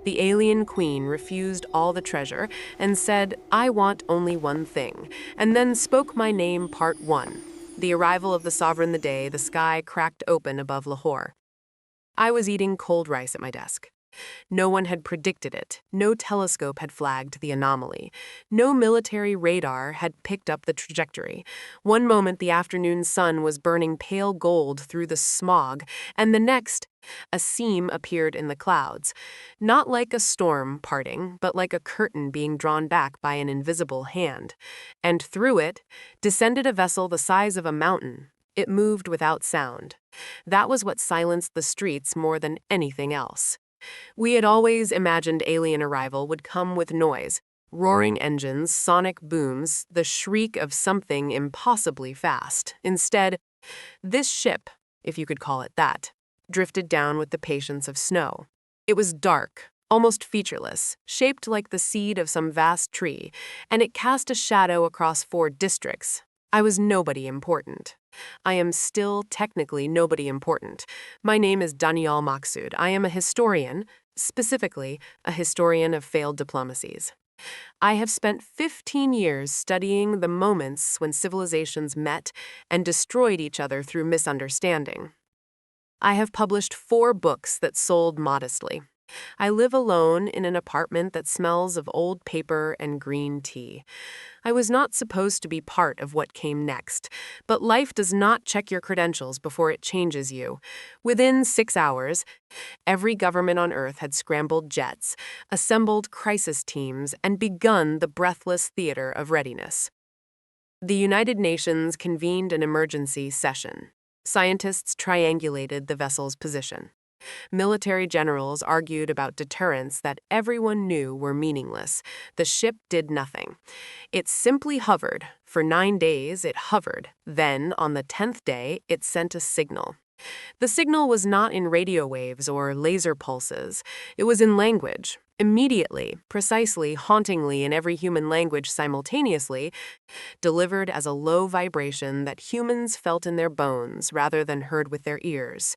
The alien queen refused all the treasure and said, "I want only one thing," and then spoke my name part one. The arrival of the sovereign the day the sky cracked open above Lahore. I was eating cold rice at my desk. No one had predicted it. No telescope had flagged the anomaly. No military radar had picked up the trajectory. One moment the afternoon sun was burning pale gold through the smog, and the next, a seam appeared in the clouds. Not like a storm parting, but like a curtain being drawn back by an invisible hand. And through it descended a vessel the size of a mountain. It moved without sound. That was what silenced the streets more than anything else. We had always imagined alien arrival would come with noise, roaring engines, sonic booms, the shriek of something impossibly fast. Instead, this ship, if you could call it that, drifted down with the patience of snow. It was dark, almost featureless, shaped like the seed of some vast tree, and it cast a shadow across 4 districts. I was nobody important. I am still technically nobody important. My name is Daniel Maksud. I am a historian, specifically a historian of failed diplomacies. I have spent 15 years studying the moments when civilizations met and destroyed each other through misunderstanding. I have published 4 books that sold modestly. I live alone in an apartment that smells of old paper and green tea. I was not supposed to be part of what came next, but life does not check your credentials before it changes you. Within 6 hours, every government on Earth had scrambled jets, assembled crisis teams, and begun the breathless theater of readiness. The United Nations convened an emergency session. Scientists triangulated the vessel's position. Military generals argued about deterrents that everyone knew were meaningless. The ship did nothing. It simply hovered. For 9 days, it hovered. Then, on the 10th day, it sent a signal. The signal was not in radio waves or laser pulses. It was in language. Immediately, precisely, hauntingly in every human language simultaneously, delivered as a low vibration that humans felt in their bones rather than heard with their ears.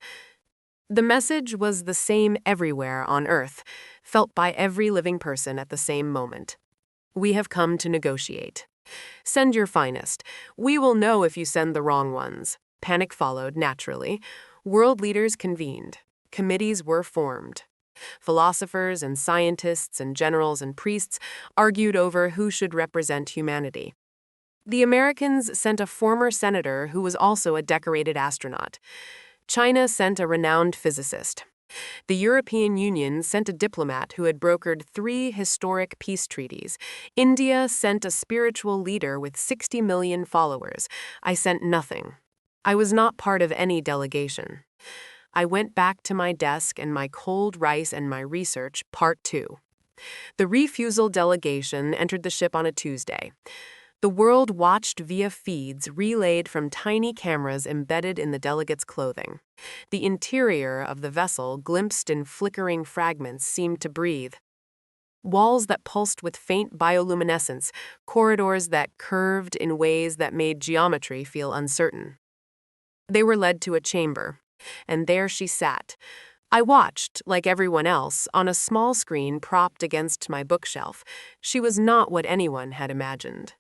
The message was the same everywhere on Earth, felt by every living person at the same moment. We have come to negotiate. Send your finest. We will know if you send the wrong ones. Panic followed, naturally. World leaders convened. Committees were formed. Philosophers and scientists and generals and priests argued over who should represent humanity. The Americans sent a former senator who was also a decorated astronaut. China sent a renowned physicist. The European Union sent a diplomat who had brokered 3 historic peace treaties. India sent a spiritual leader with 60 million followers. I sent nothing. I was not part of any delegation. I went back to my desk and my cold rice and my research, part 2. The refusal delegation entered the ship on a Tuesday. The world watched via feeds relayed from tiny cameras embedded in the delegates' clothing. The interior of the vessel, glimpsed in flickering fragments, seemed to breathe. Walls that pulsed with faint bioluminescence, corridors that curved in ways that made geometry feel uncertain. They were led to a chamber, and there she sat. I watched, like everyone else, on a small screen propped against my bookshelf. She was not what anyone had imagined.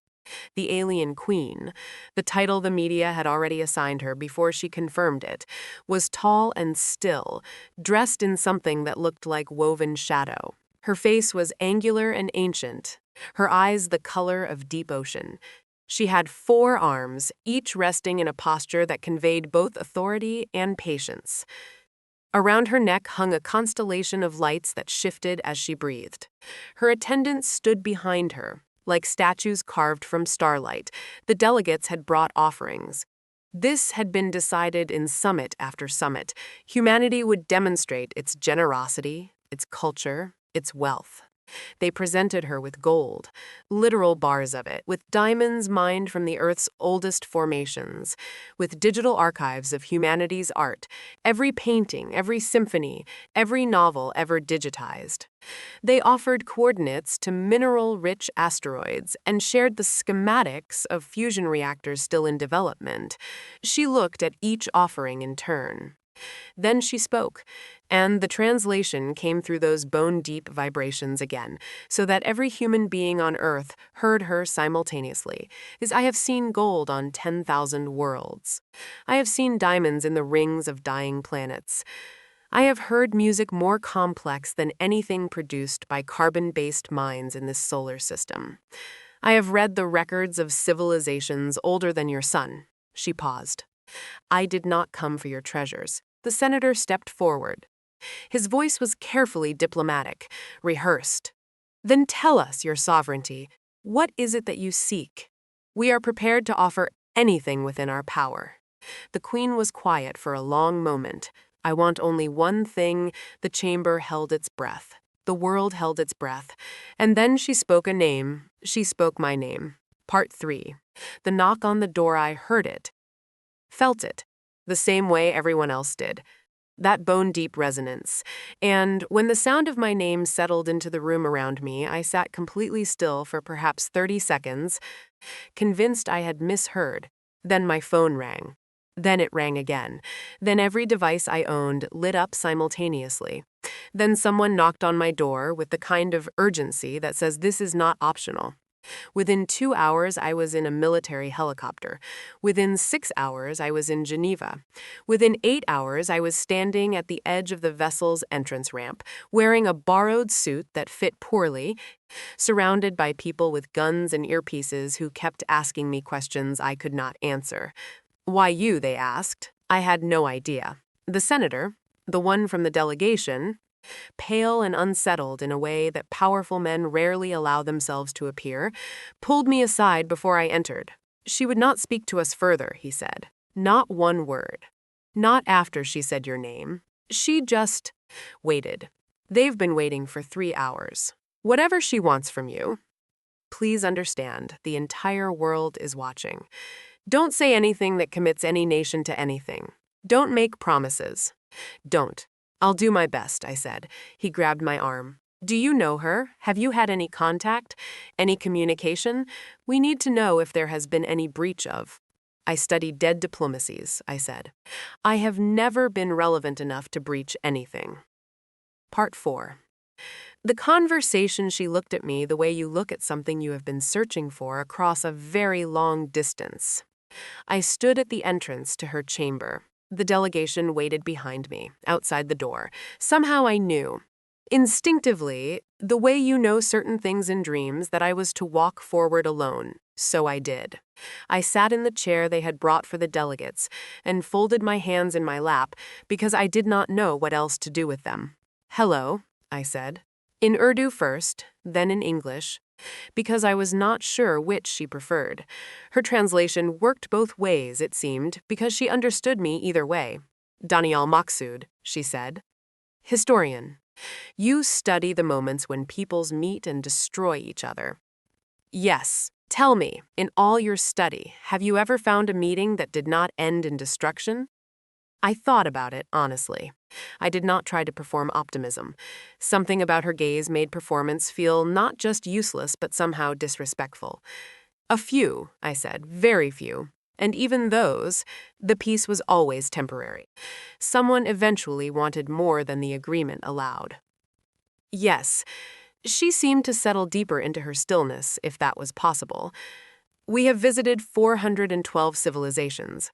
The Alien Queen, the title the media had already assigned her before she confirmed it, was tall and still, dressed in something that looked like woven shadow. Her face was angular and ancient, her eyes the color of deep ocean. She had 4 arms, each resting in a posture that conveyed both authority and patience. Around her neck hung a constellation of lights that shifted as she breathed. Her attendants stood behind her. Like statues carved from starlight, the delegates had brought offerings. This had been decided in summit after summit. Humanity would demonstrate its generosity, its culture, its wealth. They presented her with gold, literal bars of it, with diamonds mined from the Earth's oldest formations, with digital archives of humanity's art, every painting, every symphony, every novel ever digitized. They offered coordinates to mineral-rich asteroids and shared the schematics of fusion reactors still in development. She looked at each offering in turn. Then she spoke, and the translation came through those bone-deep vibrations again, so that every human being on Earth heard her simultaneously. I have seen gold on 10,000 worlds. I have seen diamonds in the rings of dying planets. I have heard music more complex than anything produced by carbon-based minds in this solar system. I have read the records of civilizations older than your sun. She paused. I did not come for your treasures. The senator stepped forward. His voice was carefully diplomatic, rehearsed. Then tell us, your sovereignty, what is it that you seek? We are prepared to offer anything within our power. The queen was quiet for a long moment. I want only one thing. The chamber held its breath. The world held its breath. And then she spoke a name. She spoke my name. Part 3. The knock on the door, I heard it. Felt it. The same way everyone else did. That bone-deep resonance. And when the sound of my name settled into the room around me, I sat completely still for perhaps 30 seconds, convinced I had misheard. Then my phone rang. Then it rang again. Then every device I owned lit up simultaneously. Then someone knocked on my door with the kind of urgency that says this is not optional. Within 2 hours, I was in a military helicopter. Within 6 hours, I was in Geneva. Within 8 hours, I was standing at the edge of the vessel's entrance ramp, wearing a borrowed suit that fit poorly, surrounded by people with guns and earpieces who kept asking me questions I could not answer. Why you, they asked. I had no idea. The senator, the one from the delegation, pale and unsettled in a way that powerful men rarely allow themselves to appear, pulled me aside before I entered. She would not speak to us further, he said. Not one word. Not after she said your name. She just waited. They've been waiting for 3 hours. Whatever she wants from you, please understand, the entire world is watching. Don't say anything that commits any nation to anything. Don't make promises. Don't. I'll do my best, I said. He grabbed my arm. Do you know her? Have you had any contact? Any communication? We need to know if there has been any breach of. I studied dead diplomacies, I said. I have never been relevant enough to breach anything. Part 4. The conversation, she looked at me the way you look at something you have been searching for across a very long distance. I stood at the entrance to her chamber. The delegation waited behind me, outside the door. Somehow I knew, instinctively, the way you know certain things in dreams, that I was to walk forward alone. So I did. I sat in the chair they had brought for the delegates and folded my hands in my lap because I did not know what else to do with them. Hello, I said. In Urdu first, then in English, because I was not sure which she preferred. Her translation worked both ways, it seemed, because she understood me either way. Daniel Maksud, she said. Historian. You study the moments when peoples meet and destroy each other. Yes. Tell me, in all your study, have you ever found a meeting that did not end in destruction? I thought about it, honestly. I did not try to perform optimism. Something about her gaze made performance feel not just useless, but somehow disrespectful. A few, I said, very few. And even those, the peace was always temporary. Someone eventually wanted more than the agreement allowed. Yes, she seemed to settle deeper into her stillness, if that was possible. We have visited 412 civilizations.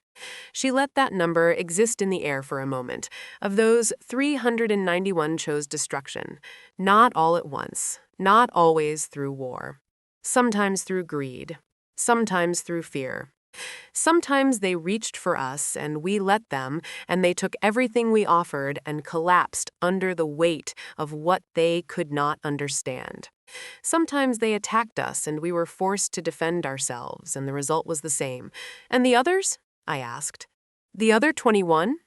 She let that number exist in the air for a moment. Of those, 391 chose destruction. Not all at once. Not always through war. Sometimes through greed. Sometimes through fear. Sometimes they reached for us and we let them, and they took everything we offered and collapsed under the weight of what they could not understand. Sometimes they attacked us and we were forced to defend ourselves, and the result was the same. And the others? I asked. The other 21?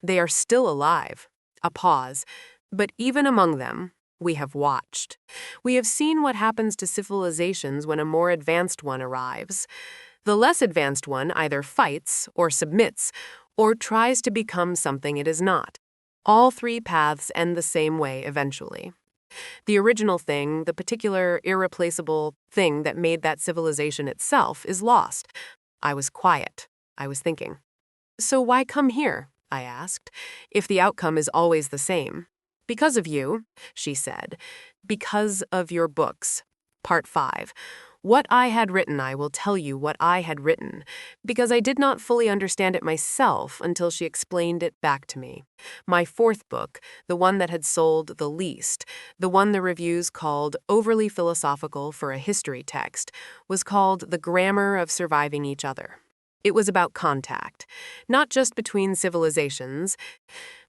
They are still alive. A pause. But even among them, we have watched. We have seen what happens to civilizations when a more advanced one arrives. The less advanced one either fights or submits or tries to become something it is not. All three paths end the same way eventually. The original thing, the particular irreplaceable thing that made that civilization itself, is lost. I was quiet. I was thinking. So why come here? I asked, if the outcome is always the same? Because of you, she said. Because of your books. Part 5. What I had written, I will tell you what I had written, because I did not fully understand it myself until she explained it back to me. My 4th book, the one that had sold the least, the one the reviews called overly philosophical for a history text, was called The Grammar of Surviving Each Other. It was about contact, not just between civilizations,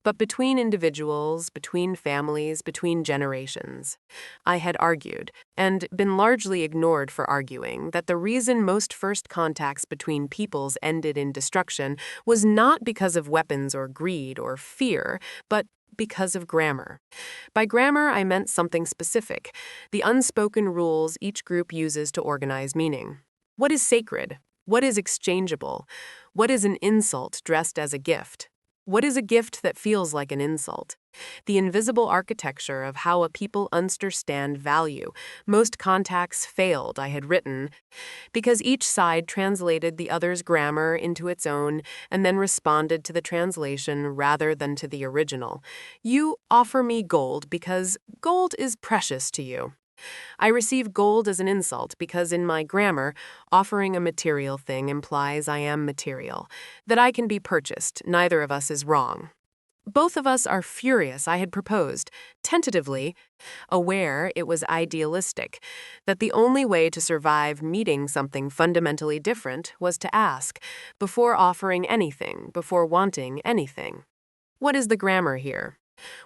but between individuals, between families, between generations. I had argued, and been largely ignored for arguing, that the reason most first contacts between peoples ended in destruction was not because of weapons or greed or fear, but because of grammar. By grammar, I meant something specific, the unspoken rules each group uses to organize meaning. What is sacred? What is exchangeable? What is an insult dressed as a gift? What is a gift that feels like an insult? The invisible architecture of how a people understand value. Most contacts failed, I had written, because each side translated the other's grammar into its own and then responded to the translation rather than to the original. You offer me gold because gold is precious to you. I receive gold as an insult because in my grammar, offering a material thing implies I am material, that I can be purchased, neither of us is wrong. Both of us are furious, I had proposed, tentatively, aware it was idealistic, that the only way to survive meeting something fundamentally different was to ask, before offering anything, before wanting anything. What is the grammar here?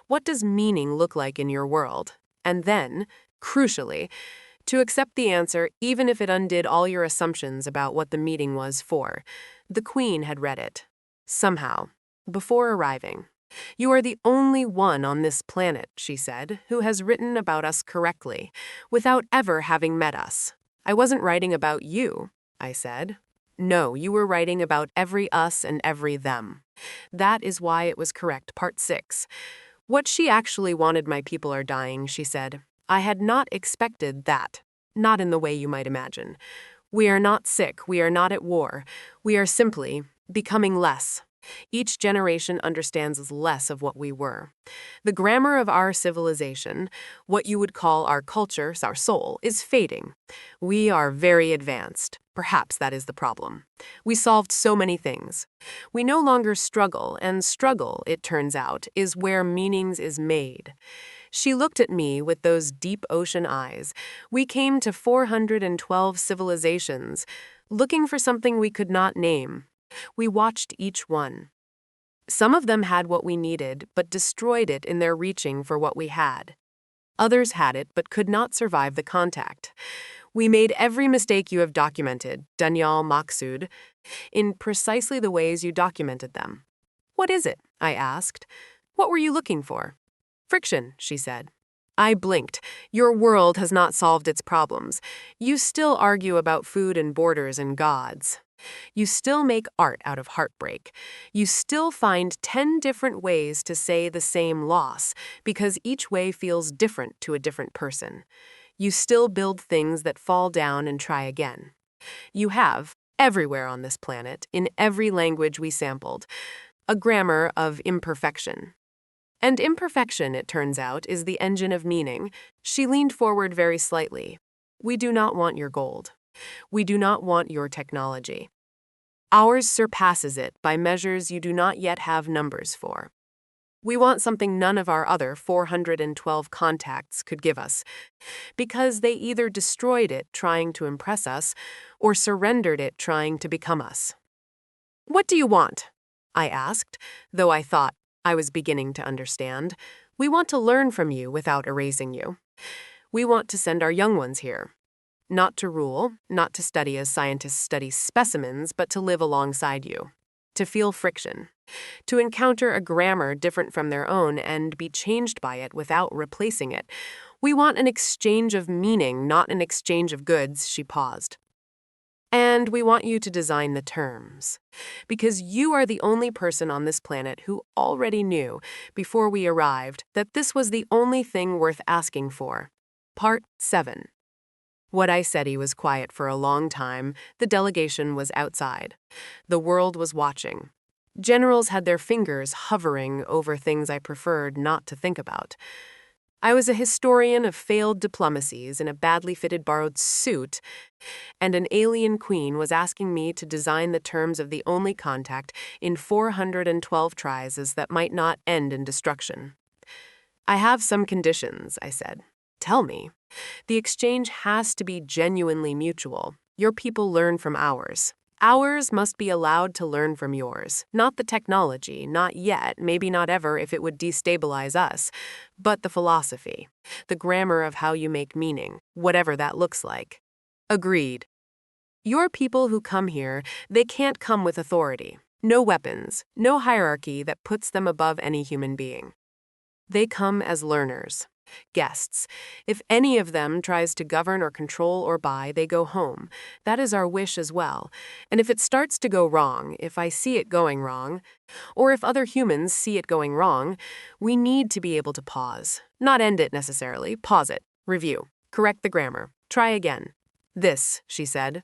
What does meaning look like in your world? And then, crucially, to accept the answer even if it undid all your assumptions about what the meeting was for. The Queen had read it. Somehow, before arriving. You are the only one on this planet, she said, who has written about us correctly, without ever having met us. I wasn't writing about you, I said. No, you were writing about every us and every them. That is why it was correct, part 6. What she actually wanted my people are dying, she said. I had not expected that. Not in the way you might imagine. We are not sick, we are not at war. We are simply becoming less. Each generation understands less of what we were. The grammar of our civilization, what you would call our culture, our soul, is fading. We are very advanced. Perhaps that is the problem. We solved so many things. We no longer struggle, and struggle, it turns out, is where meanings is made. She looked at me with those deep ocean eyes. We came to 412 civilizations, looking for something we could not name. We watched each one. Some of them had what we needed, but destroyed it in their reaching for what we had. Others had it, but could not survive the contact. We made every mistake you have documented, Daniel Maksud, in precisely the ways you documented them. What is it? I asked. What were you looking for? Friction, she said. I blinked. Your world has not solved its problems. You still argue about food and borders and gods. You still make art out of heartbreak. You still find 10 different ways to say the same loss, because each way feels different to a different person. You still build things that fall down and try again. You have, everywhere on this planet, in every language we sampled, a grammar of imperfection. And imperfection, it turns out, is the engine of meaning. She leaned forward very slightly. We do not want your gold. We do not want your technology. Ours surpasses it by measures you do not yet have numbers for. We want something none of our other 412 contacts could give us, because they either destroyed it trying to impress us or surrendered it trying to become us. What do you want? I asked, though I thought I was beginning to understand. We want to learn from you without erasing you. We want to send our young ones here. Not to rule, not to study as scientists study specimens, but to live alongside you. To feel friction. To encounter a grammar different from their own and be changed by it without replacing it. We want an exchange of meaning, not an exchange of goods, she paused. And we want you to design the terms. Because you are the only person on this planet who already knew, before we arrived, that this was the only thing worth asking for. Part 7. What I said, he was quiet for a long time. The delegation was outside. The world was watching. Generals had their fingers hovering over things I preferred not to think about. I was a historian of failed diplomacies in a badly fitted borrowed suit, and an alien queen was asking me to design the terms of the only contact in 412 tries that might not end in destruction. I have some conditions, I said. Tell me. The exchange has to be genuinely mutual. Your people learn from ours. Ours must be allowed to learn from yours. Not the technology, not yet, maybe not ever if it would destabilize us, but the philosophy, the grammar of how you make meaning, whatever that looks like. Agreed. Your people who come here, they can't come with authority. No weapons, no hierarchy that puts them above any human being. They come as learners, guests. If any of them tries to govern or control or buy, they go home. That is our wish as well. And if it starts to go wrong, if I see it going wrong, or if other humans see it going wrong, we need to be able to pause. Not end it necessarily, pause it, review, correct the grammar, try again. This, she said.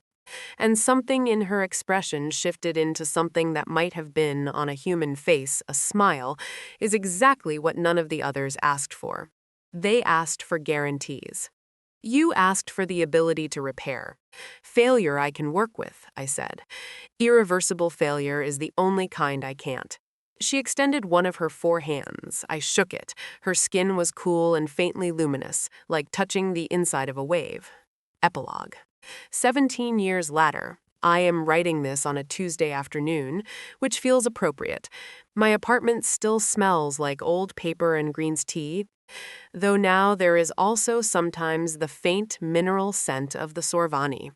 And something in her expression shifted into something that might have been, on a human face, a smile, is exactly what none of the others asked for. They asked for guarantees. You asked for the ability to repair. Failure I can work with, I said. Irreversible failure is the only kind I can't. She extended one of her 4 hands. I shook it. Her skin was cool and faintly luminous, like touching the inside of a wave. Epilogue. 17 years later, I am writing this on a Tuesday afternoon, which feels appropriate. My apartment still smells like old paper and greens tea, though now there is also sometimes the faint mineral scent of the Sorvani.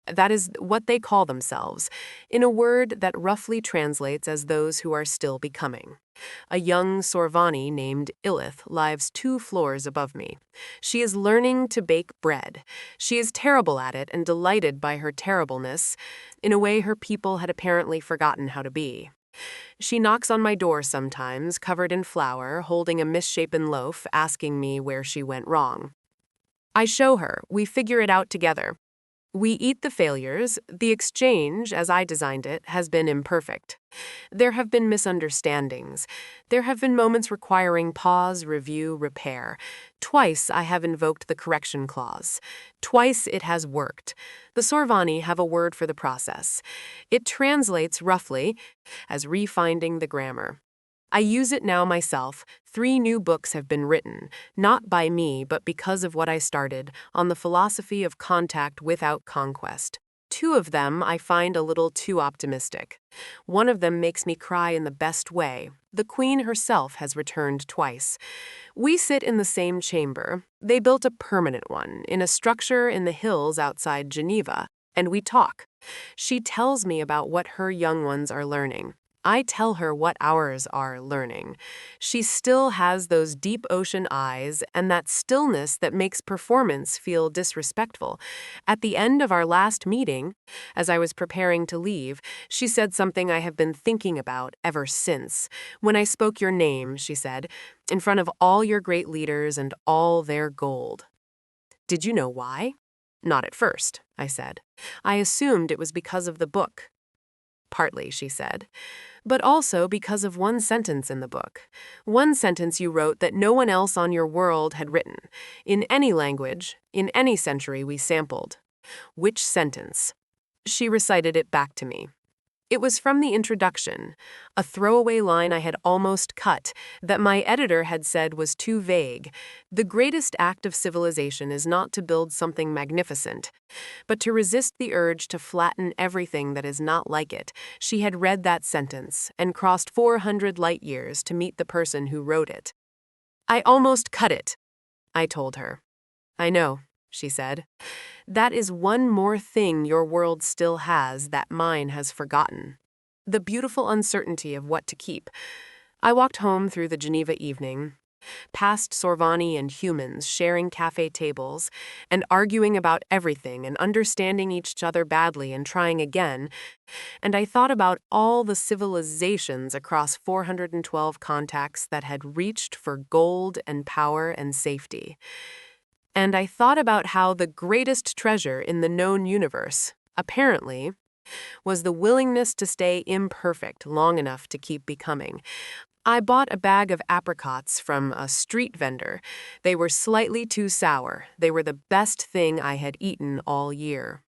That is what they call themselves, in a word that roughly translates as those who are still becoming. A young Sorvani named Illith lives 2 floors above me. She is learning to bake bread. She is terrible at it and delighted by her terribleness, in a way her people had apparently forgotten how to be. She knocks on my door sometimes, covered in flour, holding a misshapen loaf, asking me where she went wrong. I show her. We figure it out together. We eat the failures. The exchange, as I designed it, has been imperfect. There have been misunderstandings. There have been moments requiring pause, review, repair. Twice I have invoked the correction clause. Twice it has worked. The Sorvani have a word for the process. It translates roughly as refinding the grammar. I use it now myself. 3 new books have been written, not by me, but because of what I started, on the philosophy of contact without conquest. 2 of them I find a little too optimistic. One of them makes me cry in the best way. The Queen herself has returned twice. We sit in the same chamber. They built a permanent one, in a structure in the hills outside Geneva, and we talk. She tells me about what her young ones are learning. I tell her what ours are learning. She still has those deep ocean eyes and that stillness that makes performance feel disrespectful. At the end of our last meeting, as I was preparing to leave, she said something I have been thinking about ever since. When I spoke your name, she said, in front of all your great leaders and all their gold. Did you know why? Not at first, I said. I assumed it was because of the book. Partly, she said, but also because of one sentence in the book. One sentence you wrote that no one else on your world had written, in any language, in any century we sampled. Which sentence? She recited it back to me. It was from the introduction, a throwaway line I had almost cut, that my editor had said was too vague. The greatest act of civilization is not to build something magnificent, but to resist the urge to flatten everything that is not like it. She had read that sentence and crossed 400 light years to meet the person who wrote it. I almost cut it, I told her. I know, she said. That is one more thing your world still has that mine has forgotten. The beautiful uncertainty of what to keep. I walked home through the Geneva evening, past Sorvani and humans sharing cafe tables and arguing about everything and understanding each other badly and trying again, and I thought about all the civilizations across 412 contacts that had reached for gold and power and safety. And I thought about how the greatest treasure in the known universe, apparently, was the willingness to stay imperfect long enough to keep becoming. I bought a bag of apricots from a street vendor. They were slightly too sour. They were the best thing I had eaten all year.